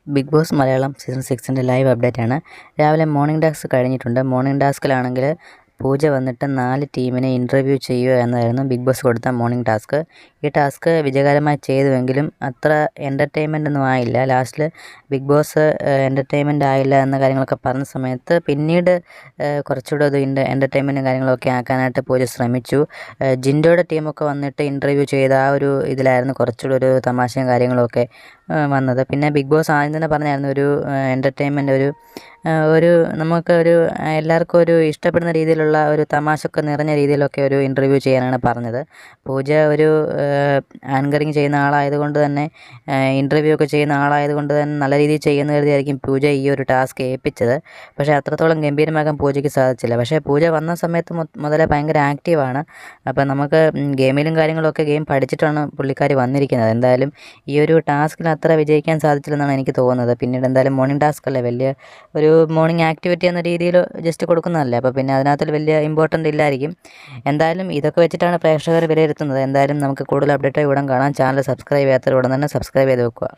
Big Boss Malayalam season 6ൻ്റെ live അപ്ഡേറ്റാണ്. രാവിലെ മോർണിംഗ് ടാസ്ക് കഴിഞ്ഞിട്ടുണ്ട്. മോർണിംഗ് ടാസ്കിലാണെങ്കിൽ പൂജ വന്നിട്ട് 4 ടീമിനെ ഇൻ്റർവ്യൂ ചെയ്യുക എന്നതായിരുന്നു ബിഗ് ബോസ് കൊടുത്ത മോർണിംഗ് ടാസ്ക്. ഈ ടാസ്ക് വിജയകരമായി ചെയ്തുവെങ്കിലും അത്ര എൻ്റർടൈൻമെൻ്റ് ഒന്നും ആയില്ല. ലാസ്റ്റിൽ ബിഗ് ബോസ് എൻ്റർടൈൻമെൻ്റ് ആയില്ല എന്ന കാര്യങ്ങളൊക്കെ പറഞ്ഞ സമയത്ത് പിന്നീട് കുറച്ചുകൂടെ അത് എൻ്റർടൈൻമെൻറ്റും കാര്യങ്ങളൊക്കെ ആക്കാനായിട്ട് പൂജ ശ്രമിച്ചു. ജിൻഡോയുടെ ടീമൊക്കെ വന്നിട്ട് ഇൻ്റർവ്യൂ ചെയ്ത ആ ഒരു ഇതിലായിരുന്നു കുറച്ചുകൂടെ ഒരു തമാശയും കാര്യങ്ങളൊക്കെ വന്നത്. പിന്നെ ബിഗ് ബോസ് ആദ്യം തന്നെ പറഞ്ഞായിരുന്നു ഒരു എൻ്റർടൈൻമെൻറ്റ് ഒരു നമുക്കൊരു എല്ലാവർക്കും ഒരു ഇഷ്ടപ്പെടുന്ന രീതിയിലുള്ള ഒരു തമാശയൊക്കെ നിറഞ്ഞ രീതിയിലൊക്കെ ഒരു ഇൻ്റർവ്യൂ ചെയ്യാനാണ് പറഞ്ഞത്. പൂജ ഒരു ആങ്കറിങ് ചെയ്യുന്ന ആളായതുകൊണ്ട് തന്നെ ഇൻ്റർവ്യൂ ഒക്കെ ചെയ്യുന്ന ആളായതുകൊണ്ട് തന്നെ നല്ല രീതിയിൽ ചെയ്യുന്ന കരുതിയായിരിക്കും പൂജ ഈ ഒരു ടാസ്ക് ഏൽപ്പിച്ചത്. പക്ഷേ അത്രത്തോളം ഗംഭീരമാക്കാൻ പൂജയ്ക്ക് സാധിച്ചില്ല. പക്ഷേ പൂജ വന്ന സമയത്ത് മുതലേ ഭയങ്കര ആക്റ്റീവാണ്. അപ്പം നമുക്ക് ഗെയിമിലും കാര്യങ്ങളൊക്കെ ഗെയിം പഠിച്ചിട്ടാണ് പുള്ളിക്കാരി വന്നിരിക്കുന്നത്. എന്തായാലും ഈ ഒരു ടാസ്കിൽ അത്ര വിജയിക്കാൻ സാധിച്ചില്ലെന്നാണ് എനിക്ക് തോന്നുന്നത്. പിന്നീട് എന്തായാലും മോർണിംഗ് ടാസ്ക് അല്ലേ, വലിയ ഒരു മോർണിംഗ് ആക്ടിവിറ്റി എന്ന രീതിയിൽ ജസ്റ്റ് കൊടുക്കുന്നതല്ലേ, അപ്പോൾ പിന്നെ അതിനകത്ത് വലിയ ഇമ്പോർട്ടൻ്റ് ഇല്ലായിരിക്കും. എന്തായാലും ഇതൊക്കെ വെച്ചിട്ടാണ് പ്രേക്ഷകർ വിലയിരുത്തുന്നത്. എന്തായാലും നമുക്ക് കൂടുതൽ അപ്ഡേറ്റായി ഉടൻ കാണാം. ചാനൽ സബ്സ്ക്രൈബ് ചെയ്യാത്തവർ ഉടൻ തന്നെ സബ്സ്ക്രൈബ് ചെയ്ത് വെക്കുക.